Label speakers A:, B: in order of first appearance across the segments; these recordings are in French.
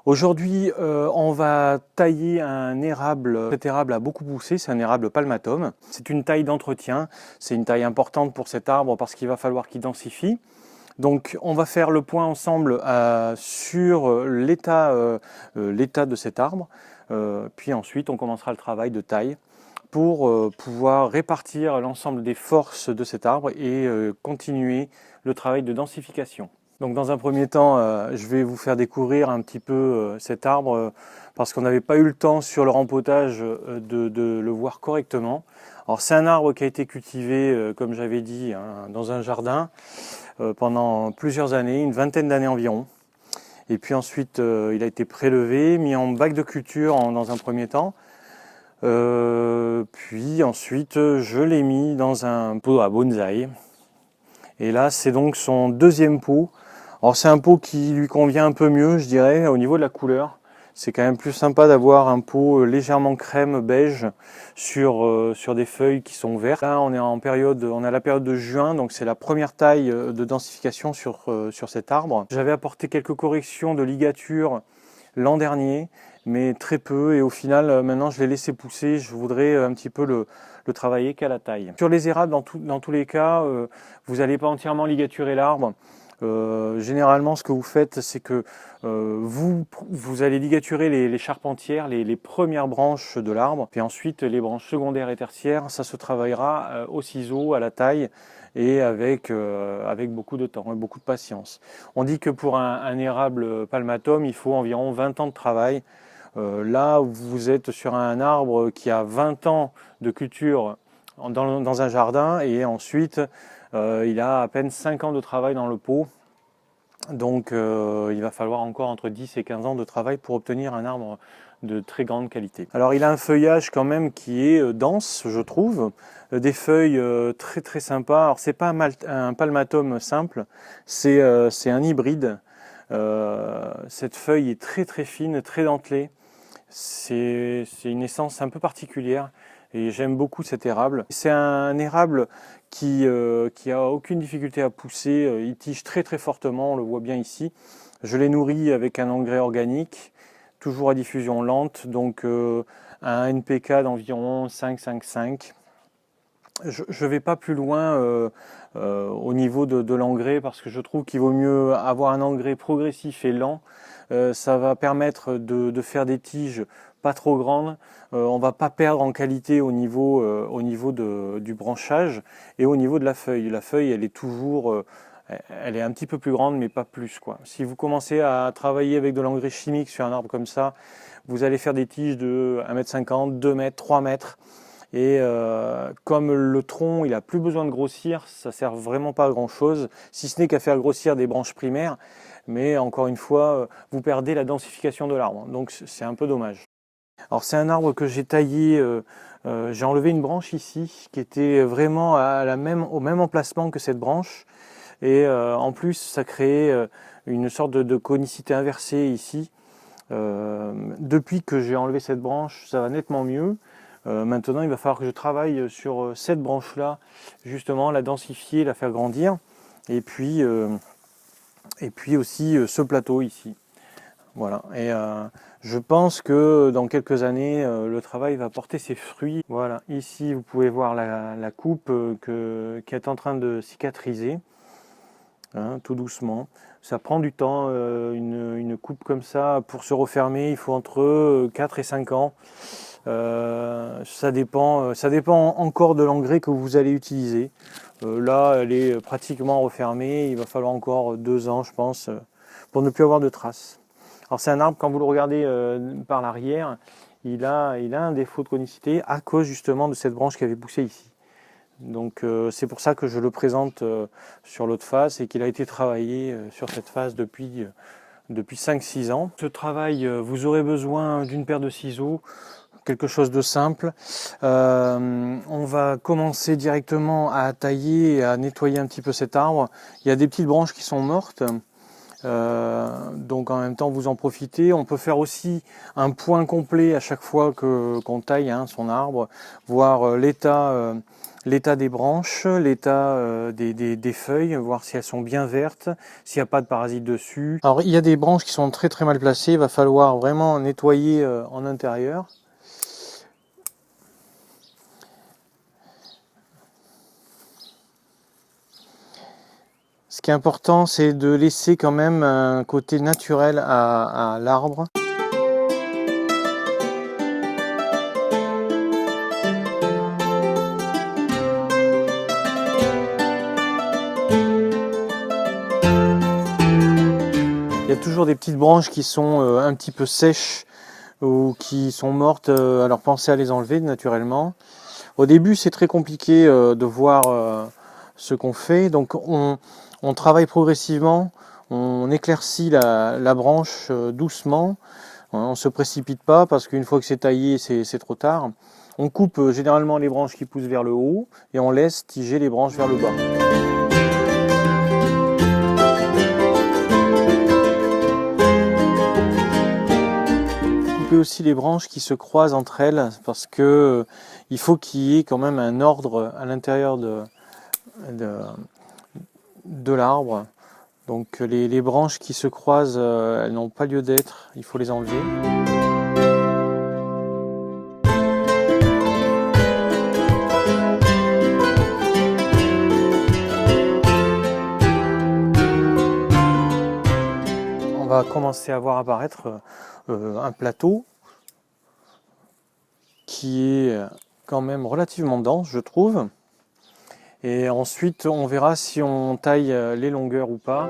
A: Aujourd'hui, on va tailler un érable. Cet érable a beaucoup poussé, c'est un érable palmatum. C'est une taille d'entretien, c'est une taille importante pour cet arbre parce qu'il va falloir qu'il densifie. Donc on va faire le point ensemble sur l'état de cet arbre. Puis ensuite on commencera le travail de taille pour pouvoir répartir l'ensemble des forces de cet arbre et continuer le travail de densification. Donc dans un premier temps, je vais vous faire découvrir un petit peu cet arbre parce qu'on n'avait pas eu le temps sur le rempotage de le voir correctement. Alors c'est un arbre qui a été cultivé, comme j'avais dit, dans un jardin pendant plusieurs années, une vingtaine d'années environ. Et puis ensuite, il a été prélevé, mis en bac de culture dans un premier temps. Puis ensuite, je l'ai mis dans un pot à bonsaï. Et là, c'est donc son deuxième pot. Alors c'est un pot qui lui convient un peu mieux, je dirais, au niveau de la couleur. C'est quand même plus sympa d'avoir un pot légèrement crème beige sur des feuilles qui sont vertes. Là, on est la période de juin, donc c'est la première taille de densification sur cet arbre. J'avais apporté quelques corrections de ligature l'an dernier, mais très peu. Et au final, maintenant, je l'ai laissé pousser. Je voudrais un petit peu le travailler qu'à la taille. Sur les érables, dans tous les cas, vous n'allez pas entièrement ligaturer l'arbre. Généralement, ce que vous faites, c'est que vous allez ligaturer les charpentières, les premières branches de l'arbre, puis ensuite les branches secondaires et tertiaires, ça se travaillera au ciseau, à la taille, et avec beaucoup de temps et beaucoup de patience. On dit que pour un érable palmatum, il faut environ 20 ans de travail. Là, vous êtes sur un arbre qui a 20 ans de culture dans un jardin, et ensuite il a à peine 5 ans de travail dans le pot, donc il va falloir encore entre 10 et 15 ans de travail pour obtenir un arbre de très grande qualité. Alors il a un feuillage quand même qui est dense, je trouve, des feuilles très très sympas. Alors c'est pas un palmatum simple, c'est un hybride. Cette feuille est très très fine, très dentelée. C'est une essence un peu particulière et j'aime beaucoup cet érable. C'est un érable qui a aucune difficulté à pousser, il tige très très fortement, on le voit bien ici. Je l'ai nourri avec un engrais organique, toujours à diffusion lente, donc un NPK d'environ 5,5. Je ne vais pas plus loin au niveau de l'engrais parce que je trouve qu'il vaut mieux avoir un engrais progressif et lent. Ça va permettre de faire des tiges pas trop grandes. On ne va pas perdre en qualité au niveau du branchage et au niveau de la feuille. La feuille, elle est toujours, elle est un petit peu plus grande, mais pas plus, quoi. Si vous commencez à travailler avec de l'engrais chimique sur un arbre comme ça, vous allez faire des tiges de 1,50 m, 2 m, 3 mètres. Et comme le tronc, il n'a plus besoin de grossir, ça ne sert vraiment pas à grand chose, si ce n'est qu'à faire grossir des branches primaires. Mais encore une fois, vous perdez la densification de l'arbre, donc c'est un peu dommage. Alors c'est un arbre que j'ai taillé, j'ai enlevé une branche ici qui était vraiment au même emplacement que cette branche. Et en plus, ça créait une sorte de conicité inversée ici. Depuis que j'ai enlevé cette branche, ça va nettement mieux. Maintenant, il va falloir que je travaille sur cette branche-là, justement, la densifier, la faire grandir. Et puis aussi ce plateau ici. Voilà. Et je pense que dans quelques années, le travail va porter ses fruits. Voilà. Ici, vous pouvez voir la coupe qui est en train de cicatriser. Hein, tout doucement. Ça prend du temps, une coupe comme ça, pour se refermer, il faut entre 4 et 5 ans. Ça dépend encore de l'engrais que vous allez utiliser. Là, elle est pratiquement refermée, il va falloir encore 2 ans, je pense, pour ne plus avoir de traces. Alors c'est un arbre, quand vous le regardez par l'arrière, il a un défaut de conicité à cause justement de cette branche qui avait poussé ici. Donc c'est pour ça que je le présente sur l'autre face et qu'il a été travaillé sur cette face depuis 5-6 ans. Ce travail, vous aurez besoin d'une paire de ciseaux, quelque chose de simple. On va commencer directement à tailler et à nettoyer un petit peu cet arbre. Il y a des petites branches qui sont mortes Donc en même temps vous en profitez. On peut faire aussi un point complet à chaque fois qu'on taille son arbre, voir l'état des branches, l'état des feuilles, voir si elles sont bien vertes, s'il n'y a pas de parasites dessus. Alors il y a des branches qui sont très mal placées, il va falloir vraiment nettoyer en intérieur. Ce qui est important, c'est de laisser quand même un côté naturel à l'arbre. Il y a toujours des petites branches qui sont un petit peu sèches ou qui sont mortes, alors pensez à les enlever naturellement. Au début, c'est très compliqué de voir ce qu'on fait, donc on travaille progressivement, on éclaircit la branche doucement, on ne se précipite pas parce qu'une fois que c'est taillé, c'est trop tard. On coupe généralement les branches qui poussent vers le haut et on laisse tiger les branches vers le bas. Couper aussi les branches qui se croisent entre elles parce que il faut qu'il y ait quand même un ordre à l'intérieur de l'arbre. Donc les branches qui se croisent, elles n'ont pas lieu d'être, il faut les enlever. On va commencer à voir apparaître un plateau qui est quand même relativement dense, je trouve. Et ensuite, on verra si on taille les longueurs ou pas.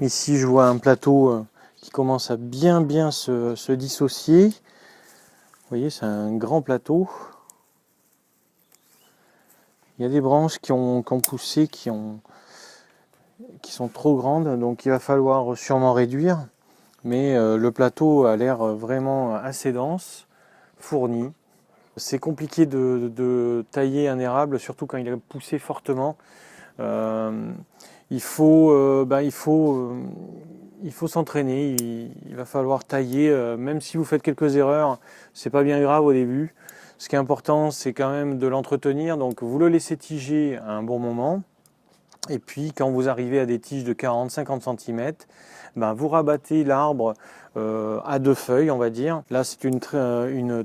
A: Ici, je vois un plateau qui commence à bien se dissocier. Vous voyez, c'est un grand plateau. Il y a des branches qui ont poussé, qui sont trop grandes, donc il va falloir sûrement réduire. Mais le plateau a l'air vraiment assez dense, fourni. C'est compliqué de tailler un érable, surtout quand il a poussé fortement. Il faut s'entraîner, il va falloir tailler, même si vous faites quelques erreurs, c'est pas bien grave au début. Ce qui est important, c'est quand même de l'entretenir, donc vous le laissez tiger à un bon moment, et puis quand vous arrivez à des tiges de 40-50 cm, vous rabattez l'arbre à 2 feuilles, on va dire. Là, c'est une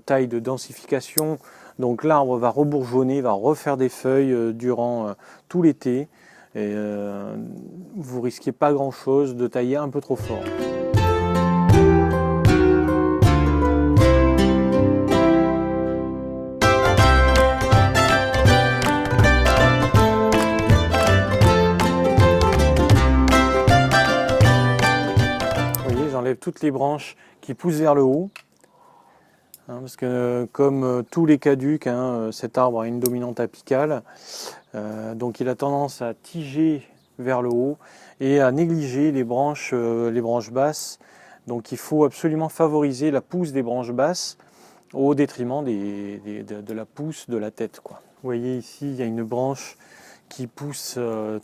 A: taille de densification, donc l'arbre va rebourgeonner, va refaire des feuilles durant tout l'été. Et vous risquez pas grand chose de tailler un peu trop fort. Vous voyez, j'enlève toutes les branches qui poussent vers le haut. Parce que comme tous les caducs, cet arbre a une dominante apicale, donc il a tendance à tiger vers le haut et à négliger les branches basses. Donc il faut absolument favoriser la pousse des branches basses au détriment de la pousse de la tête, quoi. Vous voyez ici, il y a une branche qui pousse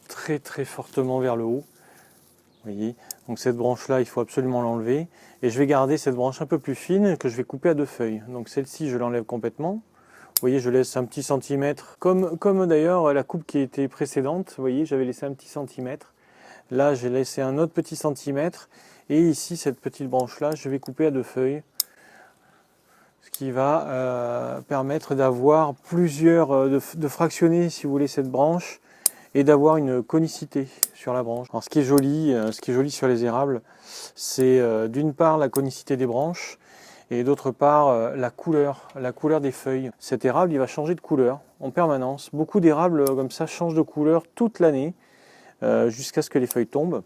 A: très fortement vers le haut. Vous voyez, donc cette branche-là, il faut absolument l'enlever. Et je vais garder cette branche un peu plus fine que je vais couper à 2 feuilles. Donc celle-ci, je l'enlève complètement. Vous voyez, je laisse un petit centimètre, comme d'ailleurs la coupe qui était précédente. Vous voyez, j'avais laissé un petit centimètre. Là, j'ai laissé un autre petit centimètre. Et ici, cette petite branche-là, je vais couper à 2 feuilles. Ce qui va permettre d'avoir de fractionner, si vous voulez, cette branche et d'avoir une conicité sur la branche. Alors ce qui est joli sur les érables, c'est d'une part la conicité des branches et d'autre part la couleur des feuilles. Cet érable, il va changer de couleur en permanence. Beaucoup d'érables comme ça changent de couleur toute l'année jusqu'à ce que les feuilles tombent.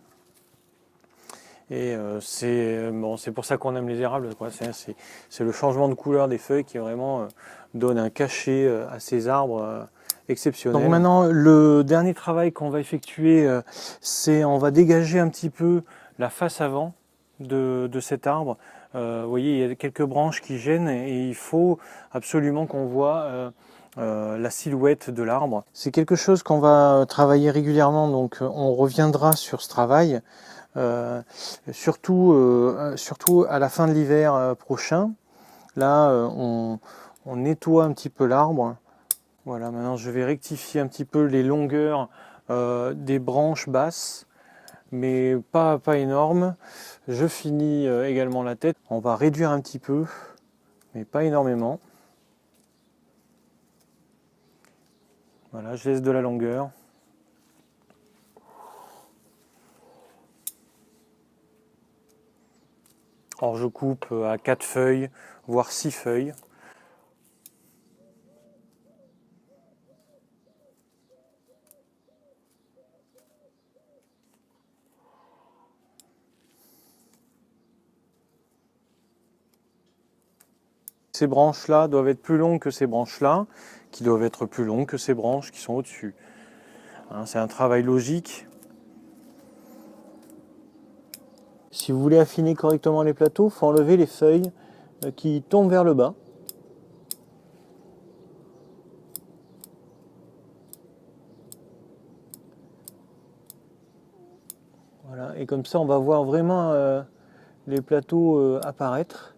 A: Et c'est pour ça qu'on aime les érables, quoi. C'est le changement de couleur des feuilles qui vraiment donne un cachet à ces arbres exceptionnels. Donc maintenant, le dernier travail qu'on va effectuer, c'est on va dégager un petit peu la face avant de cet arbre. Vous voyez, il y a quelques branches qui gênent et il faut absolument qu'on voit la silhouette de l'arbre. C'est quelque chose qu'on va travailler régulièrement, donc on reviendra sur ce travail. Surtout à la fin de l'hiver prochain. Là, on nettoie un petit peu l'arbre. Voilà, maintenant je vais rectifier un petit peu les longueurs des branches basses, mais pas énormes. Je finis également la tête. On va réduire un petit peu, mais pas énormément. Voilà, je laisse de la longueur. Alors je coupe à 4 feuilles, voire 6 feuilles. Ces branches-là doivent être plus longues que ces branches-là, qui doivent être plus longues que ces branches qui sont au-dessus. Hein, c'est un travail logique. Si vous voulez affiner correctement les plateaux, il faut enlever les feuilles qui tombent vers le bas. Voilà, et comme ça on va voir vraiment les plateaux apparaître.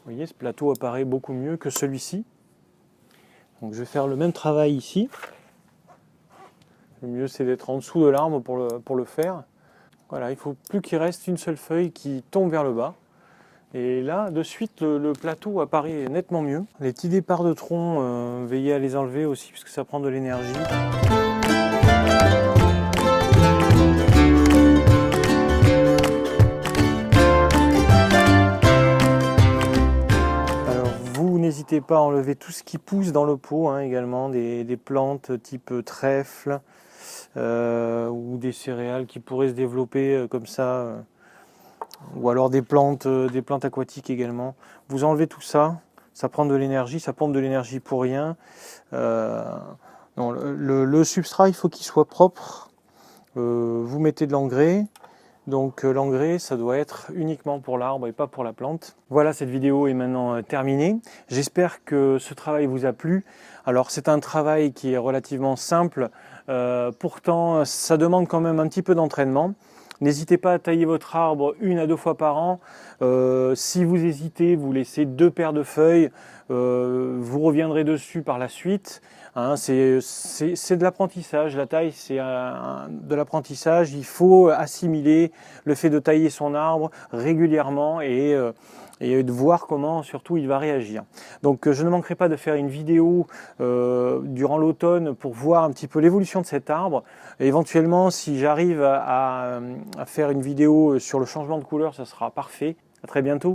A: Vous voyez, ce plateau apparaît beaucoup mieux que celui-ci. Donc je vais faire le même travail ici. Le mieux c'est d'être en dessous de l'arbre pour le faire. Voilà, il ne faut plus qu'il reste une seule feuille qui tombe vers le bas. Et là, de suite, le plateau apparaît nettement mieux. Les petits départs de tronc, veillez à les enlever aussi, parce que ça prend de l'énergie. Alors, vous n'hésitez pas à enlever tout ce qui pousse dans le pot, hein, également, des plantes type trèfle, ou des céréales qui pourraient se développer comme ça, ou alors des plantes aquatiques également. Vous enlevez tout ça, ça prend de l'énergie, ça pompe de l'énergie pour rien. Non, le substrat, il faut qu'il soit propre. Vous mettez de l'engrais. Donc l'engrais, ça doit être uniquement pour l'arbre et pas pour la plante. Voilà, cette vidéo est maintenant terminée. J'espère que ce travail vous a plu. Alors c'est un travail qui est relativement simple. Pourtant, ça demande quand même un petit peu d'entraînement. N'hésitez pas à tailler votre arbre 1 à 2 fois par an. Si vous hésitez, vous laissez 2 paires de feuilles. Vous reviendrez dessus par la suite. Hein, c'est de l'apprentissage. La taille, c'est de l'apprentissage. Il faut assimiler le fait de tailler son arbre régulièrement et de voir comment surtout il va réagir. Donc je ne manquerai pas de faire une vidéo durant l'automne pour voir un petit peu l'évolution de cet arbre. Et éventuellement, si j'arrive à faire une vidéo sur le changement de couleur, ça sera parfait. À très bientôt.